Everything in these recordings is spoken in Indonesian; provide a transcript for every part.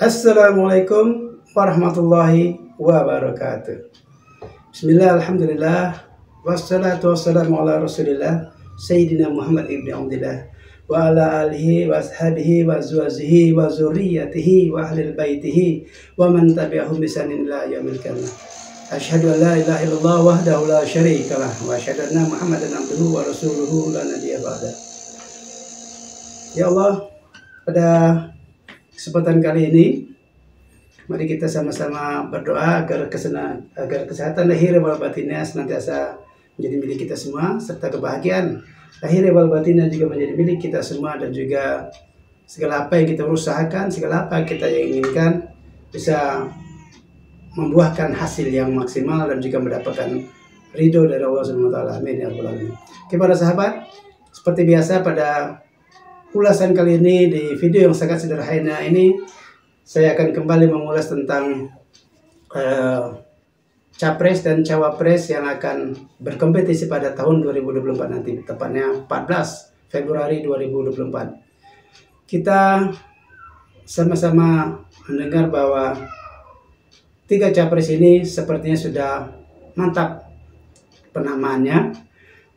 Assalamualaikum warahmatullahi wabarakatuh. Bismillah, alhamdulillah, wassalatu wassalamu ala rasulillah Sayyidina Muhammad ibn Abdillah wa ala alihi wa ashabihi wa azwajihi wa zurriyatihi wa ahlil baitihi wa man tabi'ahum bisanin ila yaumil qiyamah. Asyhadu an la ilaha illallah wahdahu la syarikalah wa asyhadu anna Muhammadan abduhu wa rasuluhu la nabiyya ba'da. Ya Allah, pada kesempatan kali ini, mari kita sama-sama berdoa agar kesehatan lahir wal batinnya senantiasa menjadi milik kita semua, serta kebahagiaan lahir wal batinnya juga menjadi milik kita semua, dan juga segala apa yang kita usahakan, segala apa yang kita inginkan bisa membuahkan hasil yang maksimal dan juga mendapatkan ridho dari Allah Subhanahu wa taala. Amin ya rabbal alamin. Kepada sahabat, seperti biasa pada ulasan kali ini, di video yang sangat sederhana ini, saya akan kembali mengulas tentang capres dan cawapres yang akan berkompetisi pada tahun 2024 nanti, tepatnya 14 Februari 2024. Kita sama-sama mendengar bahwa tiga capres ini sepertinya sudah mantap penamaannya.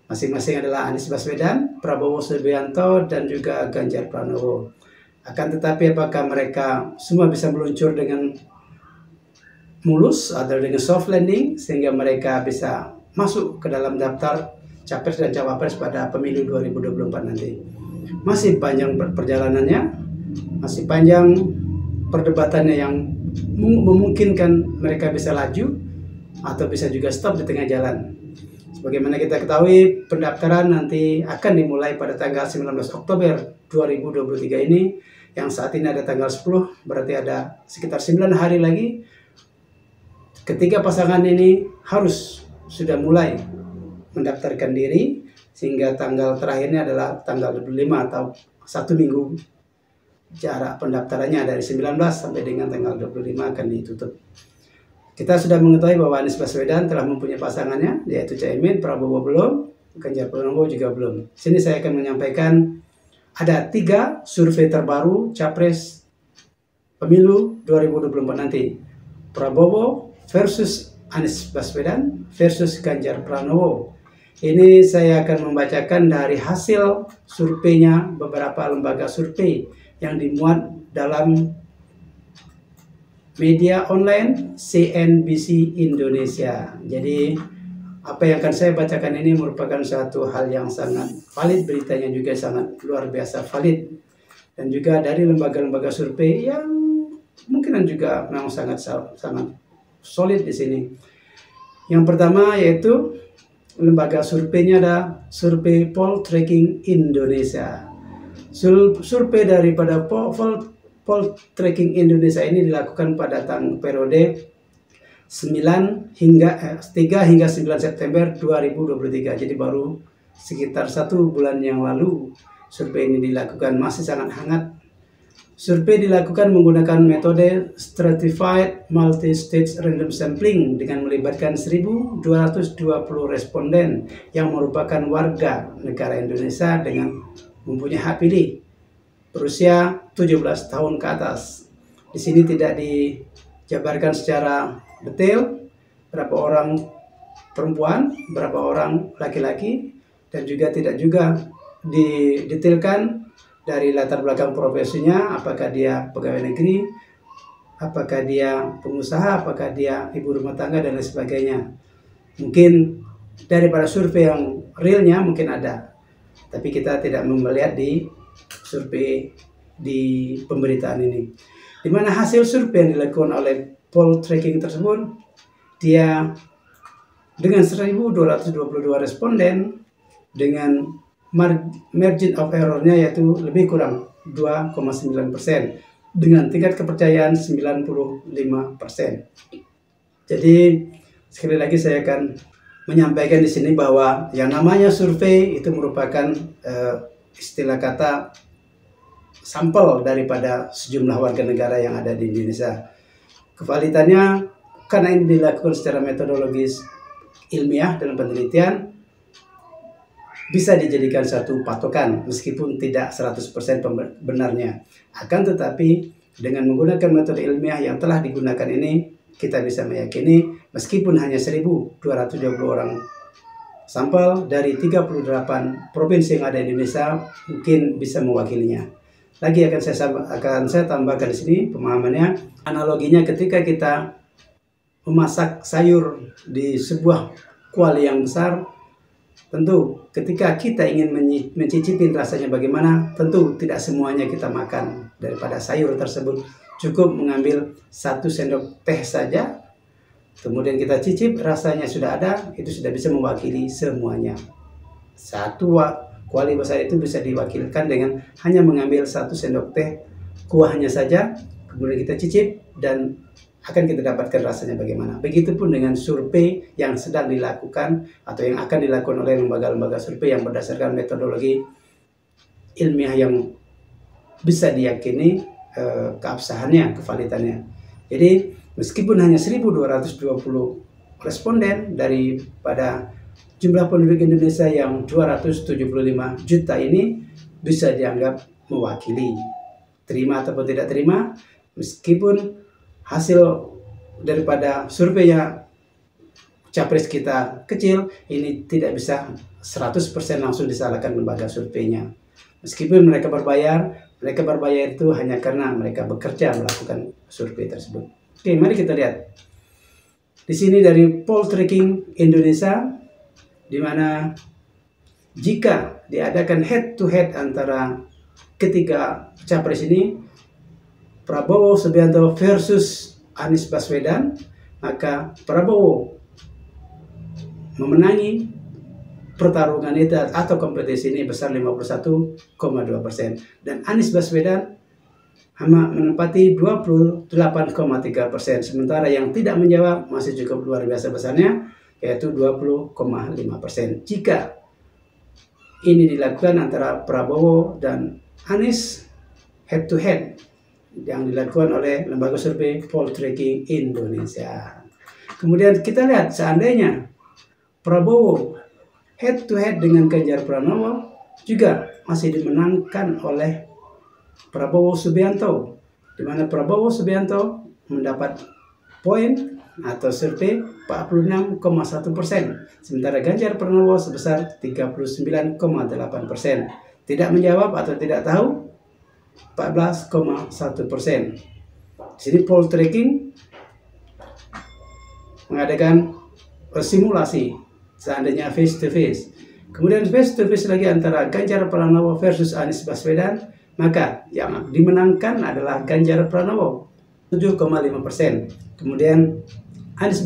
Masing-masing adalah Anies Baswedan, Prabowo Subianto, dan juga Ganjar Pranowo. Akan tetapi apakah mereka semua bisa meluncur dengan mulus atau dengan soft landing sehingga mereka bisa masuk ke dalam daftar capres dan cawapres pada pemilu 2024 nanti? Masih panjang perjalanannya, masih panjang perdebatannya yang memungkinkan mereka bisa laju atau bisa juga stop di tengah jalan. Sebagaimana kita ketahui, pendaftaran nanti akan dimulai pada tanggal 19 Oktober 2023 ini, yang saat ini ada tanggal 10, berarti ada sekitar 9 hari lagi. Ketiga pasangan ini harus sudah mulai mendaftarkan diri, sehingga tanggal terakhirnya adalah tanggal 25 atau 1 minggu. Jarak pendaftarannya dari 19 sampai dengan tanggal 25 akan ditutup. Kita sudah mengetahui bahwa Anies Baswedan telah mempunyai pasangannya, yaitu Caimin, Prabowo belum, Ganjar Pranowo juga belum. Sini saya akan menyampaikan ada 3 survei terbaru capres pemilu 2024 nanti. Prabowo versus Anies Baswedan versus Ganjar Pranowo. Ini saya akan membacakan dari hasil surveinya beberapa lembaga survei yang dimuat dalam media online CNBC Indonesia. Jadi apa yang akan saya bacakan ini merupakan suatu hal yang sangat valid, beritanya juga sangat luar biasa valid, dan juga dari lembaga-lembaga survei yang mungkinan juga memang sangat solid di sini. Yang pertama yaitu lembaga surveinya ada Survei Poll Tracking Indonesia. Survei daripada Poll Tracking Indonesia ini dilakukan pada periode 3 hingga 9 September 2023. Jadi baru sekitar 1 bulan yang lalu survei ini dilakukan, masih sangat hangat. Survei dilakukan menggunakan metode Stratified Multi-Stage Random Sampling dengan melibatkan 1.220 responden yang merupakan warga negara Indonesia dengan mempunyai hak pilih berusia 17 tahun ke atas. Di sini tidak dijabarkan secara detail berapa orang perempuan, berapa orang laki-laki, dan juga tidak juga didetailkan dari latar belakang profesinya, apakah dia pegawai negeri, apakah dia pengusaha, apakah dia ibu rumah tangga, dan lain sebagainya. Mungkin daripada survei yang realnya mungkin ada, tapi kita tidak melihat di survei di pemberitaan ini, di mana hasil survei yang dilakukan oleh poll tracking tersebut, dia dengan 1.222 responden dengan margin of error-nya yaitu lebih kurang 2,9% dengan tingkat kepercayaan 95%. Jadi sekali lagi saya akan menyampaikan di sini bahwa yang namanya survei itu merupakan istilah kata sampel daripada sejumlah warga negara yang ada di Indonesia. Kevalitannya karena ini dilakukan secara metodologis ilmiah dalam penelitian, bisa dijadikan satu patokan meskipun tidak 100% benarnya. Akan tetapi Dengan menggunakan metode ilmiah yang telah digunakan ini, kita bisa meyakini meskipun hanya 1.220 orang sampel dari 38 provinsi yang ada di Indonesia mungkin bisa mewakilinya. Lagi akan saya tambahkan di sini pemahamannya, analoginya ketika kita memasak sayur di sebuah kuali yang besar, tentu ketika kita ingin mencicipi rasanya bagaimana, tentu tidak semuanya kita makan daripada sayur tersebut. Cukup mengambil 1 sendok teh saja, kemudian kita cicip, rasanya sudah ada, itu sudah bisa mewakili semuanya. Satu kuali besar itu bisa diwakilkan dengan hanya mengambil 1 sendok teh kuahnya saja, kemudian kita cicip dan akan kita dapatkan rasanya bagaimana. Begitupun dengan survei yang sedang dilakukan atau yang akan dilakukan oleh lembaga-lembaga survei yang berdasarkan metodologi ilmiah yang bisa diyakini keabsahannya, kevalidannya. Jadi meskipun hanya 1.220 responden daripada jumlah penduduk Indonesia yang 275 juta ini bisa dianggap mewakili. Terima ataupun tidak terima, meskipun hasil daripada surveinya capres kita kecil, ini tidak bisa 100% langsung disalahkan lembaga surveinya. Meskipun mereka berbayar itu hanya karena mereka bekerja melakukan survei tersebut. Oke, mari kita lihat. Di sini dari Poll Tracking Indonesia, di mana jika diadakan head to head antara ketiga capres ini, Prabowo Subianto versus Anies Baswedan, maka Prabowo memenangi pertarungan itu atau kompetisi ini besar 51,2% dan Anies Baswedan hanya menempati 28,3%. Sementara yang tidak menjawab masih cukup luar biasa besarnya, yaitu 20,5%. Jika ini dilakukan antara Prabowo dan Anies head to head yang dilakukan oleh lembaga survei Poll Tracking Indonesia. Kemudian kita lihat seandainya Prabowo head to head dengan Ganjar Pranowo juga masih dimenangkan oleh Prabowo Subianto, di mana Prabowo Subianto mendapat poin atau survei 46,1%, sementara Ganjar Pranowo sebesar 39,8%. Tidak menjawab atau tidak tahu 14,1%. Sini Poll Tracking mengadakan simulasi seandainya face to face. Kemudian face to face lagi antara Ganjar Pranowo versus Anies Baswedan, maka yang dimenangkan adalah Ganjar Pranowo 7,5%. Kemudian Anies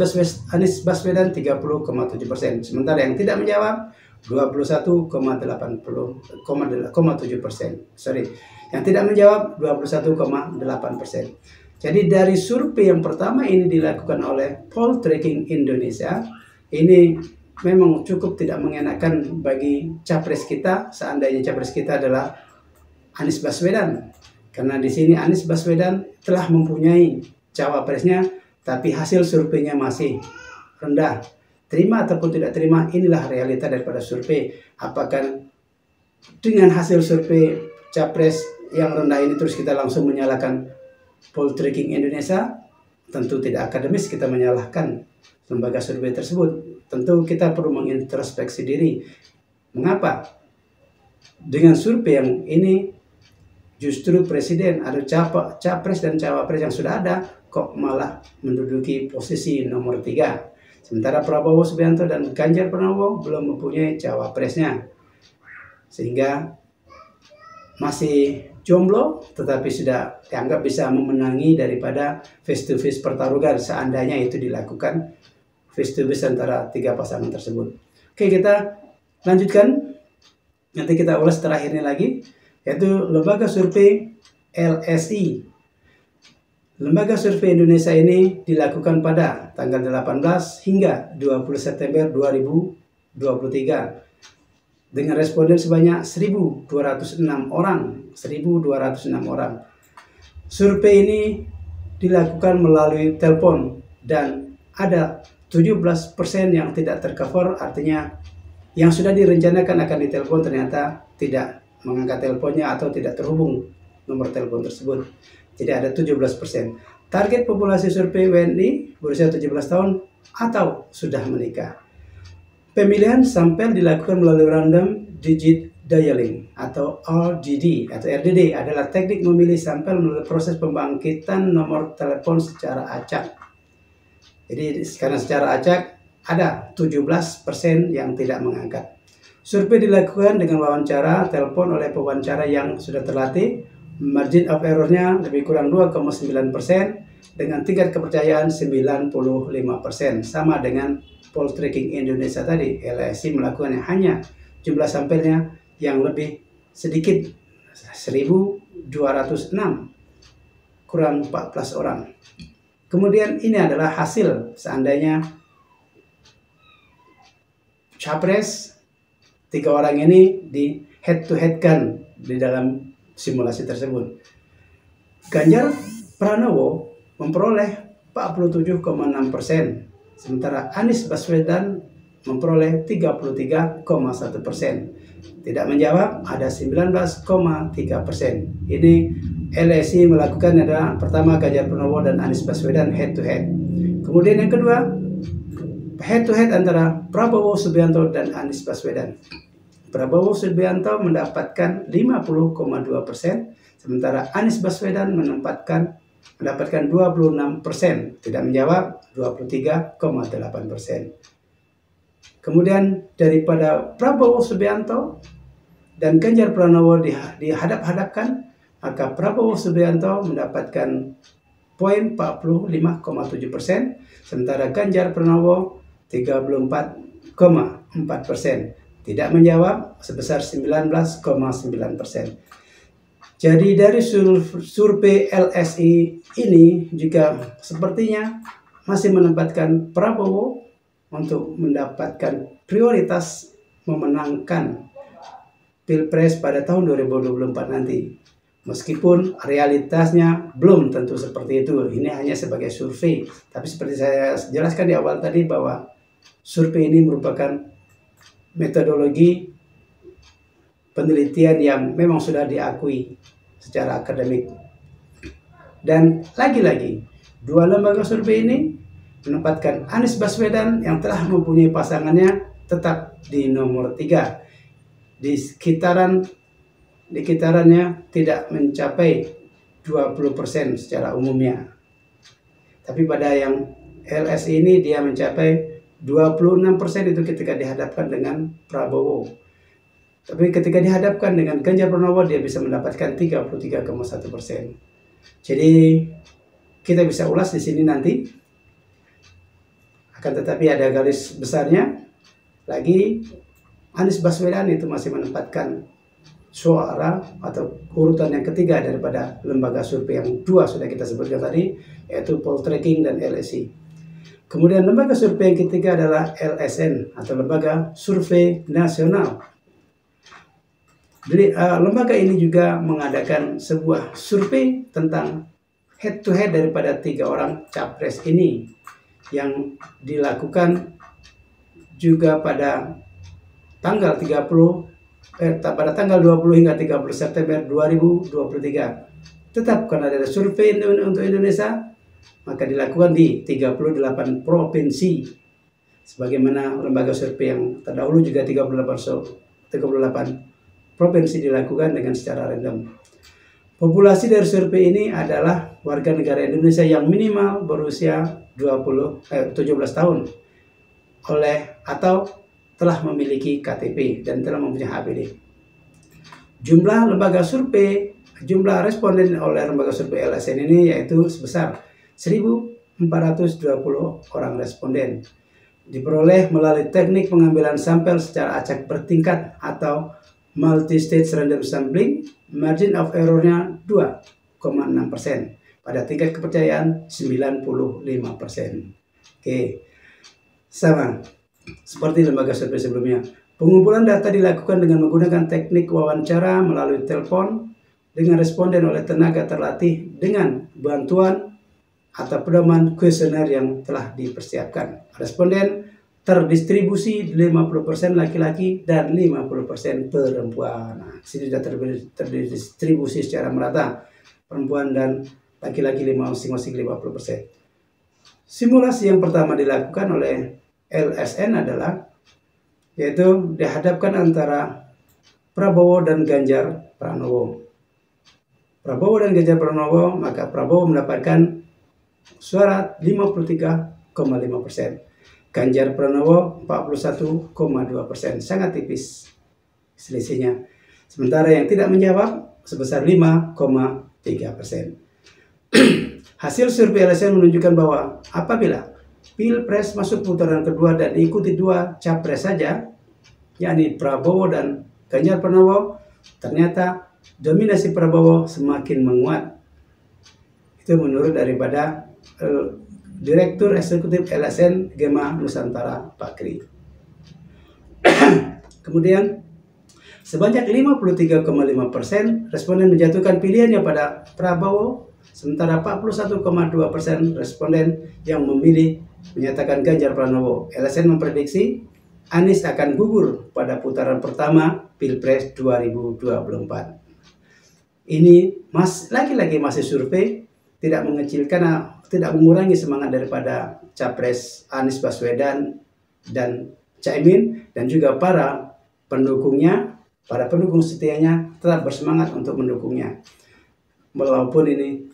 Baswedan 30,7%. Sementara yang tidak menjawab 21,7%. Yang tidak menjawab 21,8%. Jadi dari survei yang pertama ini dilakukan oleh Poll Tracking Indonesia, ini memang cukup tidak mengenakan bagi capres kita seandainya capres kita adalah Anies Baswedan. Karena di sini Anies Baswedan telah mempunyai cawapresnya, tapi hasil surveinya masih rendah. Terima ataupun tidak terima, inilah realita daripada survei. Apakah dengan hasil survei capres yang rendah ini terus kita langsung menyalahkan Poll Tracking Indonesia? Tentu tidak akademis kita menyalahkan lembaga survei tersebut. Tentu kita perlu mengintrospeksi diri. Mengapa dengan survei yang ini justru presiden atau capres dan cawapres yang sudah ada kok malah menduduki posisi nomor 3? Sementara Prabowo Subianto dan Ganjar Pranowo belum mempunyai cawapresnya, sehingga masih jomblo tetapi sudah dianggap bisa memenangi daripada face to face pertarungan seandainya itu dilakukan face to face antara 3 pasangan tersebut. Oke, kita lanjutkan. Nanti kita ulas terakhirnya lagi, yaitu lembaga survei LSI. Lembaga survei Indonesia ini dilakukan pada tanggal 18 hingga 20 September 2023 dengan responden sebanyak 1.206 orang. 1.206 orang. Survei ini dilakukan melalui telepon dan ada 17% yang tidak tercover, artinya yang sudah direncanakan akan ditelepon ternyata tidak mengangkat teleponnya atau tidak terhubung nomor telepon tersebut. Jadi ada 17%. Target populasi survei WNI berusia 17 tahun atau sudah menikah. Pemilihan sampel dilakukan melalui random digit dialing atau RDD atau RDD adalah teknik memilih sampel melalui proses pembangkitan nomor telepon secara acak. Jadi karena secara acak ada 17% yang tidak mengangkat. Survei dilakukan dengan wawancara telepon oleh pewawancara yang sudah terlatih. Margin of error-nya lebih kurang 2,9% dengan tingkat kepercayaan 95%. Sama dengan Poll Tracking Indonesia tadi, LSI melakukannya hanya jumlah sampelnya yang lebih sedikit, 1.206 kurang 14 orang. Kemudian ini adalah hasil seandainya capres 3 orang ini di head to head kan di dalam simulasi tersebut. Ganjar Pranowo memperoleh 47,6%, sementara Anies Baswedan memperoleh 33,1%. Tidak menjawab ada 19,3%. Ini LSI melakukan adalah pertama Ganjar Pranowo dan Anies Baswedan head to head. Kemudian yang kedua head to head antara Prabowo Subianto dan Anies Baswedan. Prabowo Subianto mendapatkan 50,2%, sementara Anies Baswedan mendapatkan 26%, tidak menjawab 23,8%. Kemudian daripada Prabowo Subianto dan Ganjar Pranowo dihadap-hadapkan, maka Prabowo Subianto mendapatkan poin 45,7%, sementara Ganjar Pranowo 34,4%. Tidak menjawab sebesar 19,9%. Jadi dari survei LSI ini juga sepertinya masih menempatkan Prabowo untuk mendapatkan prioritas memenangkan Pilpres pada tahun 2024 nanti. Meskipun realitasnya belum tentu seperti itu. Ini hanya sebagai survei. Tapi seperti saya jelaskan di awal tadi bahwa survei ini merupakan metodologi penelitian yang memang sudah diakui secara akademik. Dan lagi-lagi, dua lembaga survei ini menempatkan Anies Baswedan yang telah mempunyai pasangannya tetap di nomor 3. Di kitarannya tidak mencapai 20% secara umumnya. Tapi pada yang LSI ini dia mencapai 26% itu ketika dihadapkan dengan Prabowo. Tapi ketika dihadapkan dengan Ganjar Pranowo dia bisa mendapatkan 33,1%. Jadi kita bisa ulas di sini nanti. Akan tetapi ada garis besarnya lagi Anies Baswedan itu masih menempatkan suara atau urutan yang ketiga daripada lembaga survei yang dua sudah kita sebutkan tadi, yaitu Poll Tracking dan LSI. Kemudian lembaga survei yang ketiga adalah LSN atau Lembaga Survei Nasional. Lembaga ini juga mengadakan sebuah survei tentang head to head daripada 3 orang capres ini yang dilakukan juga pada tanggal 20 hingga 30 September 2023. Tetap karena ada survei untuk Indonesia, maka dilakukan di 38 provinsi. Sebagaimana lembaga survei yang terdahulu juga 38 provinsi dilakukan dengan secara random. Populasi dari survei ini adalah warga negara Indonesia yang minimal berusia 17 tahun atau telah memiliki KTP dan telah mempunyai HPD. Jumlah responden oleh lembaga survei LSN ini yaitu sebesar 1.420 orang responden. Diperoleh melalui teknik pengambilan sampel secara acak bertingkat atau multi-stage random sampling. Margin of error-nya 2,6%. Pada tingkat kepercayaan 95%. Oke, sama seperti lembaga survei sebelumnya. Pengumpulan data dilakukan dengan menggunakan teknik wawancara melalui telepon dengan responden oleh tenaga terlatih dengan bantuan atau pedoman kuesioner yang telah dipersiapkan. Responden terdistribusi 50% laki-laki dan 50% perempuan. Nah, sini sudah terdistribusi secara merata perempuan dan laki-laki masing-masing 50%. Simulasi yang pertama dilakukan oleh LSN adalah yaitu dihadapkan antara Prabowo dan Ganjar Pranowo. Prabowo dan Ganjar Pranowo, maka Prabowo mendapatkan suara 53,5%. Ganjar Pranowo 41,2%, sangat tipis selisihnya. Sementara yang tidak menjawab sebesar 5,3%. Hasil survei LSM menunjukkan bahwa apabila Pilpres masuk putaran kedua dan diikuti dua capres saja, yakni Prabowo dan Ganjar Pranowo, ternyata dominasi Prabowo semakin menguat. Itu menurut daripada Direktur Eksekutif LSN Gema Nusantara, Pak Kri. Kemudian sebanyak 53,5% responden menjatuhkan pilihannya pada Prabowo, sementara 41,2% responden yang memilih menyatakan Ganjar Pranowo. LSN memprediksi Anies akan gugur pada putaran pertama Pilpres 2024. Ini lagi-lagi masih survei, tidak mengecilkan, tidak mengurangi semangat daripada capres Anies Baswedan dan Caimin, dan juga para pendukungnya, para pendukung setianya tetap bersemangat untuk mendukungnya. Walaupun ini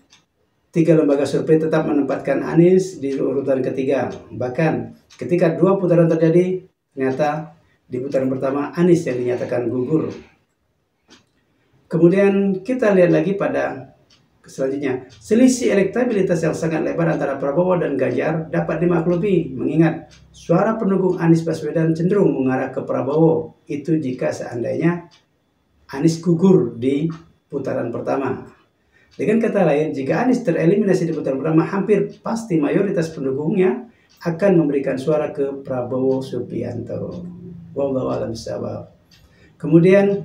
3 lembaga survei tetap menempatkan Anies di urutan ketiga. Bahkan ketika 2 putaran terjadi, ternyata di putaran pertama Anies yang dinyatakan gugur. Kemudian kita lihat lagi pada selanjutnya, selisih elektabilitas yang sangat lebar antara Prabowo dan Ganjar dapat dimaklumi, mengingat suara pendukung Anies Baswedan cenderung mengarah ke Prabowo. Itu jika seandainya Anies gugur di putaran pertama. Dengan kata lain, jika Anies tereliminasi di putaran pertama, hampir pasti mayoritas pendukungnya akan memberikan suara ke Prabowo Subianto. Wallahu a'lam bishawab. Kemudian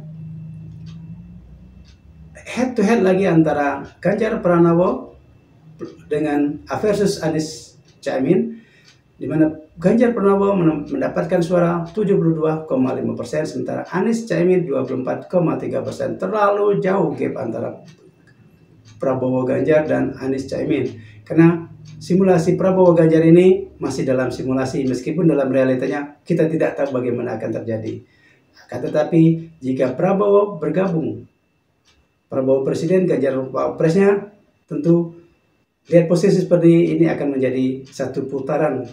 head to head lagi antara Ganjar Pranowo dengan versus Anies Caimin, di mana Ganjar Pranowo mendapatkan suara 72,5%, sementara Anies Caimin 24,3%. Terlalu jauh gap antara Prabowo Ganjar dan Anies Caimin, karena simulasi Prabowo Ganjar ini masih dalam simulasi, meskipun dalam realitanya kita tidak tahu bagaimana akan terjadi. Akan tetapi jika Prabowo bergabung, Prabowo Presiden, Ganjar Wapresnya, tentu lihat posisi seperti ini akan menjadi satu putaran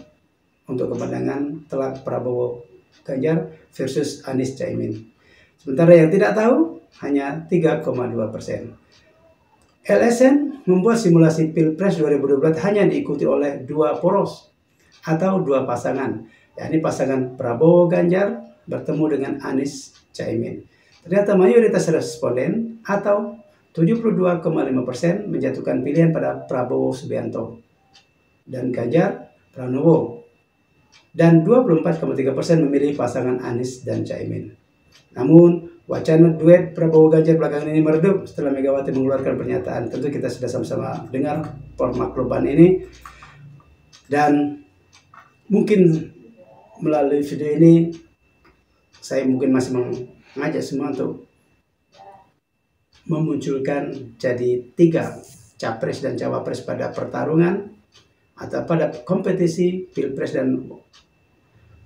untuk kemenangan telak Prabowo Ganjar versus Anies Caimin. Sementara yang tidak tahu hanya 3,2%. LSN membuat simulasi Pilpres 2024 hanya diikuti oleh 2 poros atau 2 pasangan, yakni pasangan Prabowo Ganjar bertemu dengan Anies Caimin. Ternyata mayoritas responden atau 72,5% menjatuhkan pilihan pada Prabowo Subianto dan Ganjar Pranowo, dan 24,3% memilih pasangan Anies dan Caimin. Namun wacana duet Prabowo Ganjar belakangan ini meredup setelah Megawati mengeluarkan pernyataan. Tentu kita sudah sama-sama dengar permakluman ini, dan mungkin melalui video ini saya mungkin masih mengajak semua untuk memunculkan jadi 3 capres dan cawapres pada pertarungan atau pada kompetisi Pilpres dan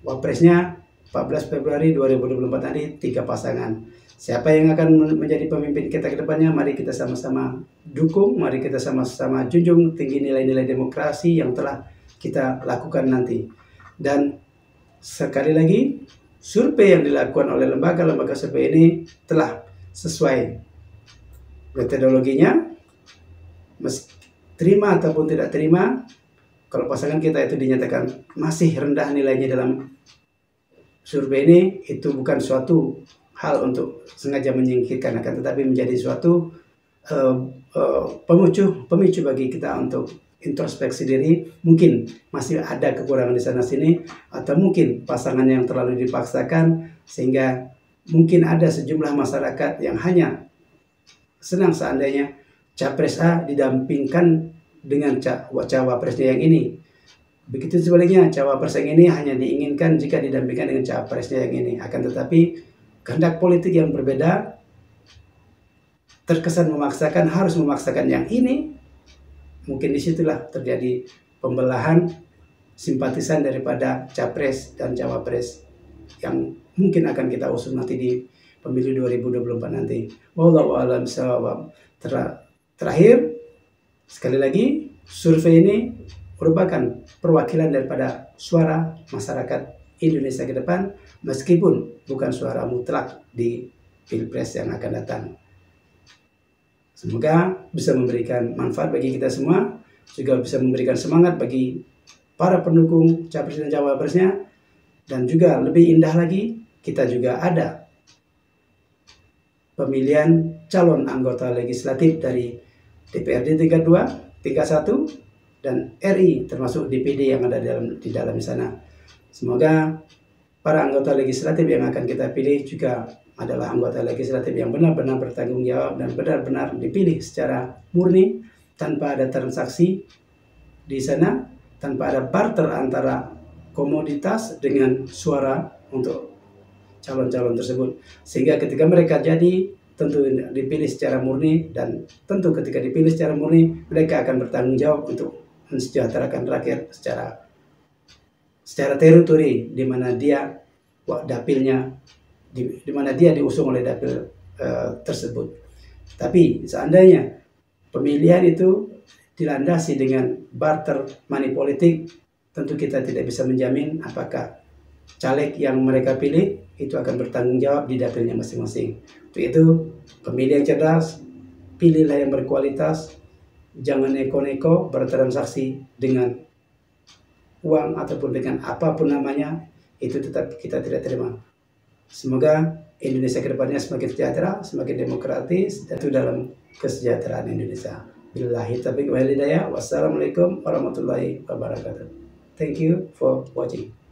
Wapresnya 14 Februari 2024 nanti 3 pasangan. Siapa yang akan menjadi pemimpin kita ke depannya? Mari kita sama-sama dukung, mari kita sama-sama junjung tinggi nilai-nilai demokrasi yang telah kita lakukan nanti. Dan sekali lagi, survei yang dilakukan oleh lembaga-lembaga survei ini telah sesuai metodologinya, terima ataupun tidak terima, kalau pasangan kita itu dinyatakan masih rendah nilainya dalam survei ini, itu bukan suatu hal untuk sengaja menyingkirkan, akan tetapi menjadi suatu pemicu bagi kita untuk introspeksi diri. Mungkin masih ada kekurangan di sana sini, atau mungkin pasangan yang terlalu dipaksakan, sehingga mungkin ada sejumlah masyarakat yang hanya senang seandainya capres A didampingkan dengan cawapresnya yang ini. Begitu sebaliknya, cawapres yang ini hanya diinginkan jika didampingkan dengan cawapresnya yang ini. Akan tetapi kehendak politik yang berbeda terkesan memaksakan, harus memaksakan yang ini mungkin disitulah terjadi pembelahan simpatisan daripada capres dan cawapres yang mungkin akan kita usung nanti di pemilu 2024 nanti. Wallahu a'lam bishawab. Terakhir, sekali lagi, survei ini merupakan perwakilan daripada suara masyarakat Indonesia ke depan, meskipun bukan suara mutlak di Pilpres yang akan datang. Semoga bisa memberikan manfaat bagi kita semua, juga bisa memberikan semangat bagi para pendukung capres dan cawapresnya, dan juga lebih indah lagi, kita juga ada pemilihan calon anggota legislatif dari DPRD tingkat 2, tingkat 1, dan RI termasuk DPD yang ada di dalam sana. Semoga para anggota legislatif yang akan kita pilih juga adalah anggota legislatif yang benar-benar bertanggung jawab dan benar-benar dipilih secara murni, tanpa ada transaksi di sana, tanpa ada barter antara komoditas dengan suara untuk calon-calon tersebut. Sehingga ketika mereka jadi, tentu dipilih secara murni, dan tentu ketika dipilih secara murni, mereka akan bertanggung jawab untuk mensejahterakan rakyat secara teritori, di mana dia dapilnya, di mana dia diusung oleh dapil tersebut. Tapi seandainya pemilihan itu dilandasi dengan barter money politik, tentu kita tidak bisa menjamin apakah caleg yang mereka pilih itu akan bertanggung jawab di dapilnya masing-masing. Untuk itu, pemilih yang cerdas, pilihlah yang berkualitas, jangan neko-neko bertransaksi dengan uang ataupun dengan apapun namanya, itu tetap kita tidak terima. Semoga Indonesia ke depannya semakin sejahtera, semakin demokratis, dan itu dalam kesejahteraan Indonesia. Billahi taufiq wal hidayah. Wassalamualaikum warahmatullahi wabarakatuh. Thank you for watching.